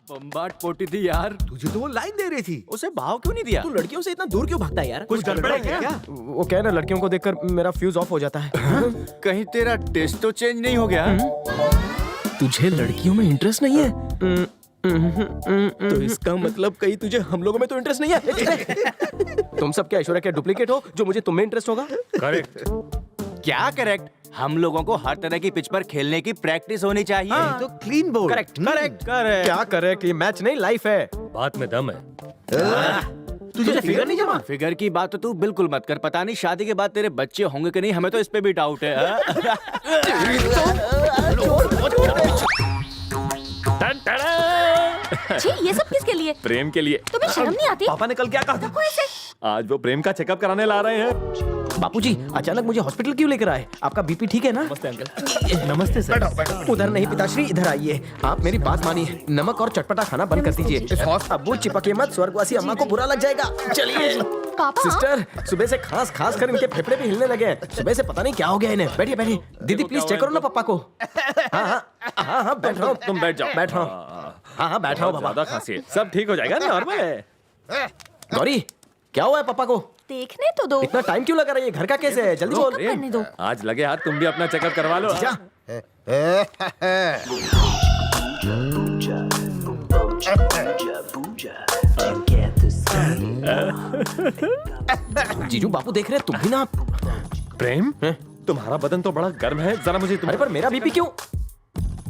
बम्बाट पोटी थी यार। तुझे तो वो लाइन दे रही थी। उसे भाव क्यों नहीं दिया? तू लड़कियों से इतना दूर क्यों भागता है यार? कुछ गड़बड़ है क्या? वो क्या है ना, लड़कियों को देखकर मेरा फ्यूज ऑफ हो जाता है। कहीं तेरा टेस्ट तो चेंज नहीं हो गया? तुझे लड़कियों में इंटरेस्ट नहीं है? तो इसका मतलब कहीं तुझे हम लोगों में तो इंटरेस्ट नहीं है। तुम सब क्या ऐश्वर्या के डुप्लीकेट हो जो मुझे तुम में इंटरेस्ट होगा? करेक्ट। क्या करेक्ट? हम लोगों को हर तरह की पिच पर खेलने की प्रैक्टिस होनी चाहिए। हाँ, तो clean board. Correct correct correct. क्या करेक्ट? ये मैच नहीं लाइफ है। बात में दम है। तुझे फिगर नहीं जमा? फिगर की बात तो तू बिल्कुल मत कर। पता नहीं शादी के बाद तेरे बच्चे होंगे कि नहीं, हमें तो इस पे भी डाउट है। जी, ये सब किसके लिए? प्रेम के लिए। तुम्हें शर्म नहीं आती? पापा ने कल क्या कहा? देखो ऐसे। आज वो प्रेम का चेकअप कराने ला रहे हैं। बापूजी अचानक मुझे हॉस्पिटल क्यों लेकर आए? आपका बीपी ठीक है ना? नमस्ते अंकल। नमस्ते सर। उधर नहीं पिताश्री, इधर आइए। आप मेरी बात मानिए, नमक और चटपटा खाना बंद कर दीजिए। अब्बू चिपके मत, स्वर्गवासी अम्मा को बुरा लग जाएगा। चलिए पापा। सिस्टर, सुबह से खास खास कर इनके फेफड़े भी हिलने लगे हैं। सुबह से पता नहीं क्या हो गया इन्हें। बैठिए बैठिए। दीदी प्लीज चेक करो ना पापा को। हाँ बैठ रहा हूँ। तुम बैठ जाओ। बैठ रहा हूँ। हाँ बैठ रहा हूँ बाबा। ज्यादा खांसी है। सब ठीक हो जाएगा, नॉर्मल है। गौरी क्या हुआ है पापा को? देखने तो दो। इतना टाइम क्यों लगा रही है? घर का कैसे है? जल्दी बोल। करने दो। आज लगे हाथ तुम भी अपना चेकअप करवा लो। जा। जीजू बापू देख रहे हैं, तुम भी ना। प्रेम, तुम्हारा बदन तो बड़ा गर्म है, जरा मुझे अरे पर मेरा बीपी क्यों?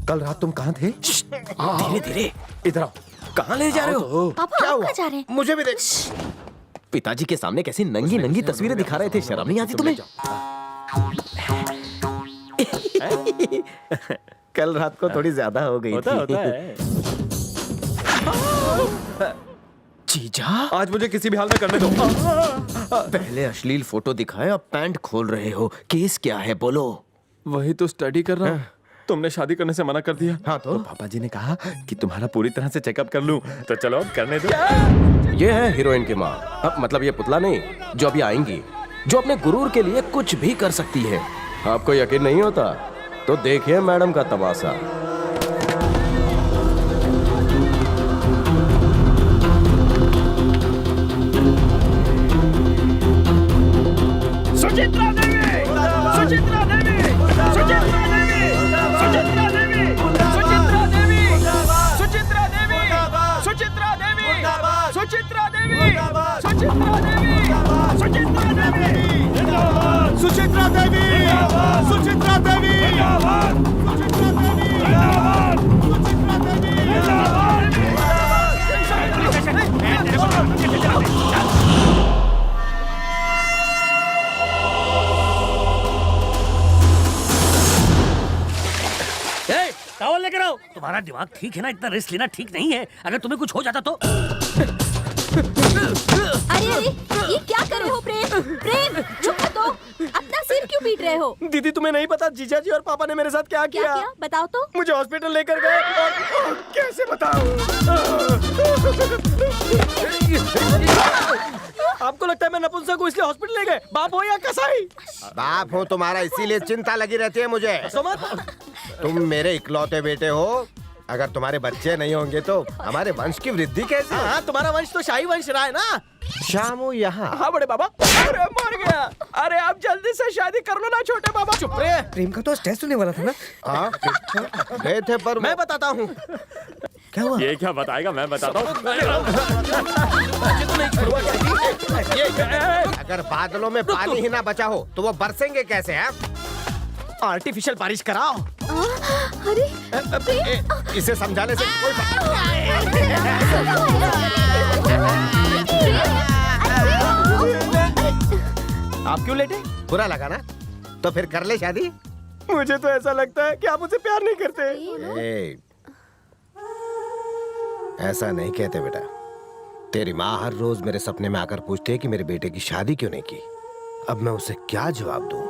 कल रात तुम कहाँ थे? धीरे धीरे। इधर आओ। कहाँ ले जा रहे हो? पापा आप कहाँ जा रहे हैं? मुझे भी देख। पिताजी के सामने कैसी नंगी नंगी तस्वीरें दिखा रहे थे, शर्म नहीं आती तुम्हें? कल रात को थोड़ी ज्यादा हो गई होता थी। है। जीजा आज मुझे किसी भी हाल में करने दो। पहले अश्लील फोटो दिखाए, अब पैंट खोल रहे हो। केस क्या है बोलो? वही तो स्टडी कर रहा हूँ। तुमने शादी करने से मना कर दिया। हाँ तो पापा जी ने कहा कि तुम्हारा पूरी तरह से चेकअप कर लूं, तो चलो अब करने दो। ये है हीरोइन की माँ। अब मतलब ये पुतला नहीं, जो अभी आएंगी, जो अपने गुरूर के लिए कुछ भी कर सकती है। आपको यकीन नहीं होता तो देखिए मैडम का तमाशा। सुचित्रा देवी, सुचित्रा देवी, सुचित्रा देवी, सुचित्रा देवी, सुचित्रा देवी, सुचित्रा देवी, सुचित्रा देवी, सुचित्रा देवी, सुचित्रा देवी, सुचित्रा देवी, जिंदाबाद, सुचित्रा देवी, सुचित्रा देवी, जिंदाबाद, सुचित्रा देवी, जिंदाबाद, सुचित्रा देवी, जिंदाबाद। टॉवल लेकर आओ। तुम्हारा दिमाग ठीक है ना? इतना रिस्क लेना ठीक नहीं है। अगर तुम्हें कुछ हो जाता तो। अरे अरे, ये क्या कर रहे हो प्रेम? प्रेम चुप कर दो। अपना सिर क्यों पीट रहे हो? दीदी तुम्हें नहीं पता जीजा जी और पापा ने मेरे साथ क्या क्या किया? किया? बताओ तो। मुझे हॉस्पिटल लेकर गए और कैसे बताऊं? आपको लगता है मैं नपुंसक हूँ इसलिए हॉस्पिटल ले गए? बाप हो या कसाई? बाप हो तुम्हारा, इसीलिए चिंता लगी रहती है मुझे। तुम मेरे इकलौते बेटे हो। अगर तुम्हारे बच्चे नहीं होंगे तो हमारे वंश की वृद्धि कैसे? हाँ, तुम्हारा वंश तो शाही वंश रहा है ना। शामू यहाँ। हाँ बड़े बाबा। अरे मर गया। अरे आप जल्दी से शादी कर लो ना छोटे बाबा। चुप रहे। प्रेम का तो टेस्ट होने वाला था ना? हाँ गए थे पर मैं बताता हूँ क्या हुआ? ये क्या बताएगा, मैं बताता हूँ। अगर बादलों में पानी ही ना बचा हो तो वो बरसेंगे कैसे? है आर्टिफिशियल बारिश कराओ। अरे इसे समझाने से कोई आप क्यों लेटे? बुरा लगा ना? तो फिर कर ले शादी। मुझे तो ऐसा लगता है कि आप मुझसे प्यार नहीं करते। ए, ऐसा नहीं कहते बेटा। तेरी माँ हर रोज मेरे सपने में आकर पूछती है कि मेरे बेटे की शादी क्यों नहीं की। अब मैं उसे क्या जवाब दूं?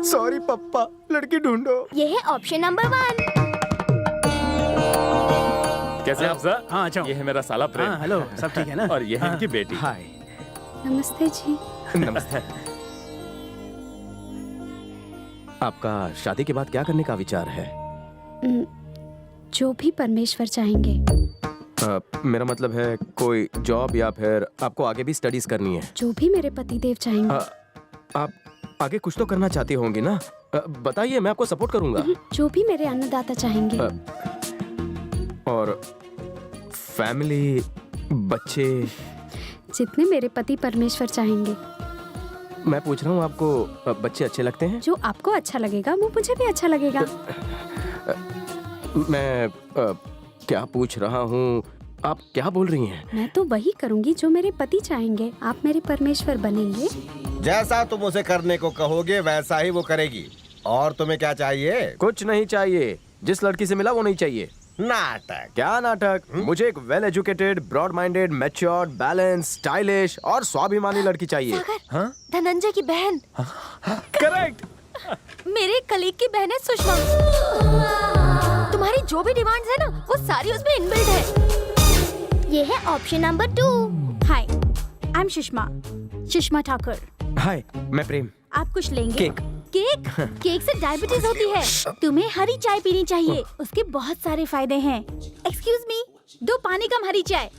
सॉरी पप्पा, लड़की ढूंढो। ये है ऑप्शन नंबर 1। कैसे आप सर? हाँ अच्छा। ये है मेरा साला प्रेम। हेलो, सब ठीक है ना? और ये है इनकी बेटी। हाय। नमस्ते जी। नमस्ते। आपका शादी के बाद क्या करने का विचार है? जो भी परमेश्वर चाहेंगे। मेरा मतलब है कोई जॉब या फिर आपको आगे भी स्टडीज करनी है? जो भी मेरे पति देव चाहेंगे। आप आगे कुछ तो करना चाहती होंगी ना? बताइए, मैं आपको सपोर्ट करूंगा। जो भी मेरे अन्नदाता चाहेंगे। और फैमिली, बच्चे? जितने मेरे पति परमेश्वर चाहेंगे। मैं पूछ रहा हूँ, आपको बच्चे अच्छे लगते हैं? जो आपको अच्छा लगेगा वो मुझे भी अच्छा लगेगा। मैं क्या पूछ रहा हूँ, आप क्या बोल रही हैं? मैं तो वही करूँगी जो मेरे पति चाहेंगे। आप मेरे परमेश्वर बनेंगे। जैसा तुम उसे करने को कहोगे वैसा ही वो करेगी। और तुम्हें क्या चाहिए? कुछ नहीं चाहिए। जिस लड़की से मिला वो नहीं चाहिए। नाटक? क्या नाटक? मुझे एक well educated, broad minded, matured, balance, stylish और स्वाभिमानी लड़की चाहिए। हाँ? धनंजय की बहन। करेक्ट। मेरे कलीग की बहन है सुषमा। तुम्हारी जो भी डिमांड्स है ना, वो सारी उसमें इनबिल्ट है। ये है option number 2। Hi, I am Sushma Thakur. Hi, मैं प्रेम। आप कुछ लेंगे? केक। केक? केक से डायबिटीज होती है। तुम्हें हरी चाय पीनी चाहिए, उसके बहुत सारे फायदे हैं। एक्सक्यूज मी, 2 पानी कम हरी चाय।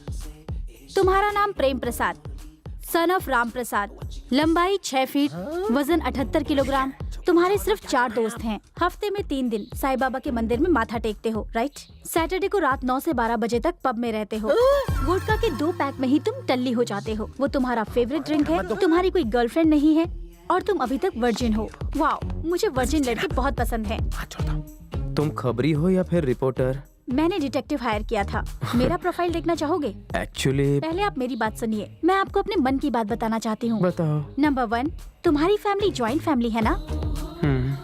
तुम्हारा नाम प्रेम प्रसाद, सन ऑफ राम प्रसाद, लंबाई 6 फीट, वजन 78 किलोग्राम। तुम्हारे सिर्फ 4 दोस्त हैं। हफ्ते में 3 दिन साईं बाबा के मंदिर में माथा टेकते हो, राइट? सैटरडे को रात 9 से 12 बजे तक पब में रहते हो। वोडका के 2 पैक में ही तुम टल्ली हो जाते हो। वो तुम्हारा फेवरेट ड्रिंक है। तुम्हारी कोई गर्लफ्रेंड नहीं है और तुम अभी तक वर्जिन हो। वाओ, मुझे वर्जिन लड़के बहुत पसंद हैं। तुम खबरी हो या फिर रिपोर्टर? मैंने डिटेक्टिव हायर किया था। मेरा प्रोफाइल देखना चाहोगे? एक्चुअली पहले आप मेरी बात सुनिए। मैं आपको अपने मन की बात बताना चाहती हूँ। बताओ। नंबर 1, तुम्हारी फैमिली जॉइंट फैमिली है ना?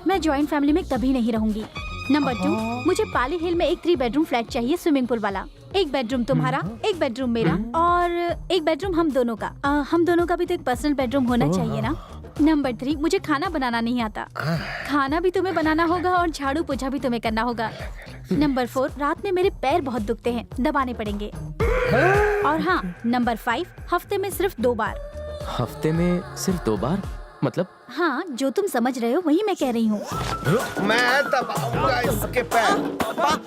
मैं जॉइंट फैमिली में कभी नहीं रहूंगी। नंबर 2, मुझे पाली हिल में एक 3 बेडरूम फ्लैट चाहिए, स्विमिंग पूल वाला। 1 बेडरूम तुम्हारा, 1 बेडरूम मेरा और 1 बेडरूम हम दोनों का। हम दोनों का भी तो एक पर्सनल बेडरूम होना चाहिए ना? नंबर 3, मुझे खाना बनाना नहीं आता। खाना भी तुम्हें बनाना होगा और झाड़ू पोछा भी तुम्हें करना होगा। नंबर 4, रात में मेरे पैर बहुत दुखते हैं, दबाने पड़ेंगे। और हाँ, नंबर 5, हफ्ते में सिर्फ 2 बार। हफ्ते में सिर्फ 2 बार? मतलब? हाँ, जो तुम समझ रहे हो वही मैं कह रही हूँ। मैं दबाऊंगा इसके पैर।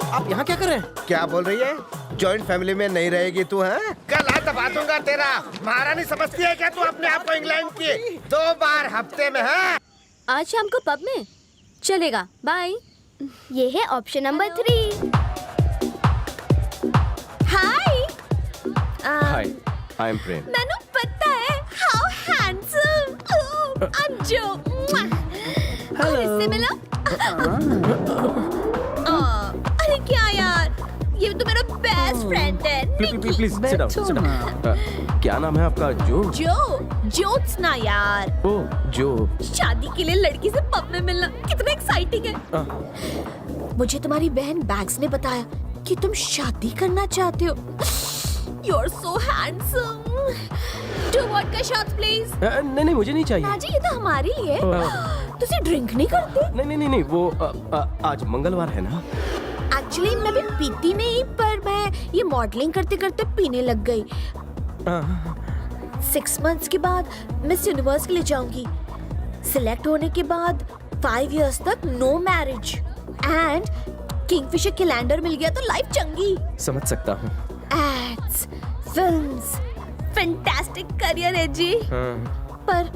आप यहाँ क्या कर रहे हैं? क्या बोल रही है? जॉइंट फैमिली में नहीं रहेगी तू? है गला दबा दूंगा तेरा। महारानी समझती है क्या तू अपने आप को इंग्लैंड की? 2 बार हफ्ते में है। आज शाम को पब में चलेगा। बाय। ये है option number 3। Hi, hi, I am Prem. मैंने पता है। How handsome. आई एम जो। और इससे मिला? अरे क्या यार, ये तो मेरा बेस्ट फ्रेंड है। Please sit down, sit down. क्या नाम है आपका? ज्योत्सना यार। ओह, जो शादी के लिए लड़की से पब में मिलना कितना एक्साइटिंग है। मुझे तुम्हारी बहन बैग्स ने बताया कि तुम शादी करना चाहते हो। You're so handsome. 2 vodka shots, please. नहीं, मुझे नहीं चाहिए। नाजी, ये तो हमारे लिए। तुसी ड्रिंक नहीं करते? नहीं, वो आज मंगलवार है ना? एक्चुअली मैं भी पीती नहीं, पर मैं ये मॉडलिंग करते करते पीने लग गई। 6 months के बाद मिस यूनिवर्स के लिए जाऊंगी। सिलेक्ट होने के बाद 5 years तक no marriage and Kingfisher calendar मिल गया तो लाइफ चंगी। समझ सकता हूँ। एड्स, फिल्म्स, फैंटास्टिक करियर है जी। पर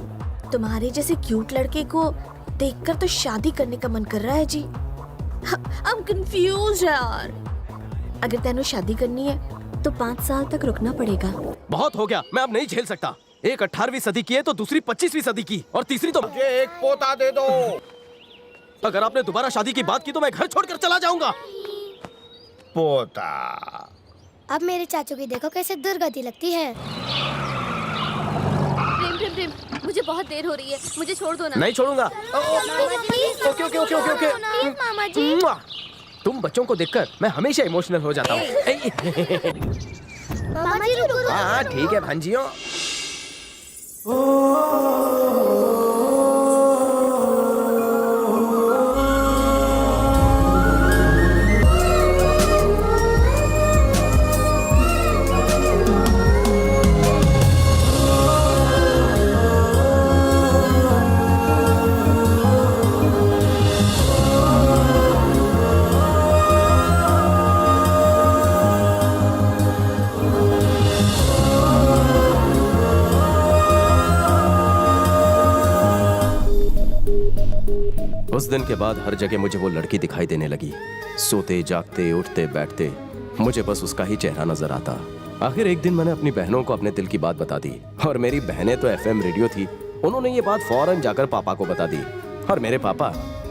तुम्हारे जैसे क्यूट लड़के को देखकर तो शादी करने का मन कर रहा है जी। आई एम कंफ्यूज्ड यार। अगर तेनू शादी करनी है तो 5 साल तक रुकना पड़ेगा। बहुत हो गया, मैं अब नहीं झेल सकता। एक 18वीं सदी की है तो दूसरी 25वीं सदी की और तीसरी तो मुझे एक पोता दे दो। अगर आपने दोबारा शादी की बात की तो मैं घर छोड़कर चला जाऊंगा। पोता। अब मेरे चाचू की देखो कैसे दुर्गति लगती है। प्रेम, मुझे बहुत देर हो रही है, मुझे छोड़ दो ना। नहीं छोड़ूंगा। ओके। मामा जी। तुम बच्चों को देखकर मैं हमेशा इमोशनल हो जाता हूँ। मामा जी रुको। हाँ ठीक है भांजियों। दिन के बाद हर जगह मुझे वो लड़की दिखाई देने लगी। सोते जागते उठते बैठते मुझे बस उसका ही चेहरा नजर आता। आखिर एक दिन मैंने अपनी बहनों को अपने दिल की बात बता दी, और मेरी बहनें तो FM रेडियो थी। उन्होंने ये बात फौरन जाकर पापा को बता दी, और मेरे पापा,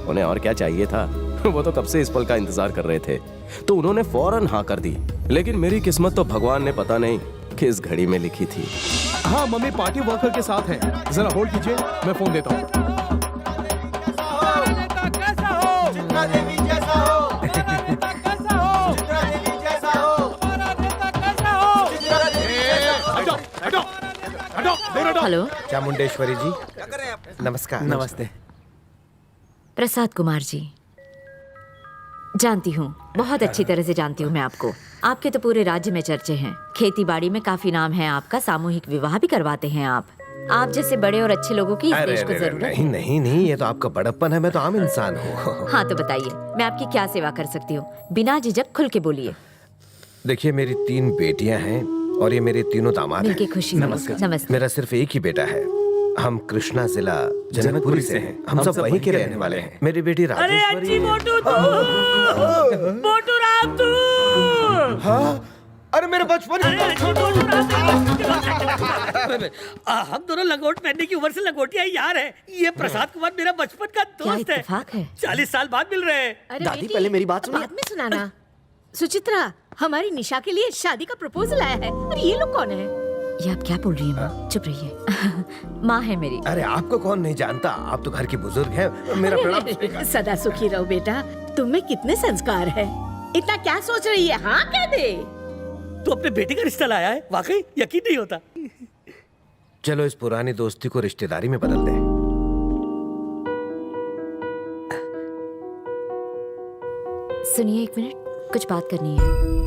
उन्हें और क्या चाहिए था, वो तो कब से इस पल का इंतजार कर रहे थे, तो उन्होंने फौरन हाँ कर दी। लेकिन मेरी किस्मत तो भगवान ने पता नहीं किस घड़ी में लिखी थी। हाँ, मम्मी पार्टी वर्कर के साथ है, जरा होल्ड कीजिए, मैं फोन देता हूँ। हेलो, चामुंडेश्वरी जी, नमस्कार। नमस्ते। प्रसाद कुमार जी, जानती हूँ, बहुत अच्छी तरह से जानती हूँ मैं आपको। आपके तो पूरे राज्य में चर्चे हैं, खेती बाड़ी में काफी नाम है आपका, सामूहिक विवाह भी करवाते हैं आप जैसे बड़े और अच्छे लोगों की इस देश को जरूरत है। नहीं, ये तो आपका बड़प्पन है, मैं तो आम इंसान हूँ। हाँ तो बताइए, मैं आपकी क्या सेवा कर सकती हूँ? बिना झिझक खुल के बोलिए। देखिए, मेरी 3 बेटियां हैं और ये मेरे तीनों दामाद मिलके हैं। खुशी हुई। नमस्ते। मेरा सिर्फ एक ही बेटा है। हम कृष्णा जिला जनकपुरी से हैं। हम सब वहीं के रहने वाले हैं। मेरी बेटी अरे राजेश्वरी। अच्छी मोटू तू, मोटू राम तू। हाँ, अरे मेरे बचपन अरे अच्छी मोटू राम तू। हम दोनों लंगोट पहनने की उम्र से लंगोटिया यार है। ये प्रसाद कुमार मेरा बचपन का क्या दोस्त है। इत्तेफाक है? 40 साल बाद मिल रहे हैं। अरे दादी, पहले मेरी बात सुनिए। बाद में सुनाना। सुचित्रा, हमारी निशा के लिए शादी का प्रपोजल आया है। और ये लोग कौन है? ये आप क्या बोल रही हैं माँ? चुप रहिए। माँ है मेरी। अरे आपको कौन नहीं जानता, आप तो घर की बुजुर्ग हैं। मेरा प्रणाम। सदा सुखी रहो बेटा। तुम में कितने संस्कार है, इतना क्या सोच रही है? हाँ कह दे। तू अपने बेटे का रिश्ता लाया है, वाकई यकीन नहीं होता। चलो इस पुरानी दोस्ती को रिश्तेदारी में बदल दें। सुनिए, एक मिनट, कुछ बात करनी है।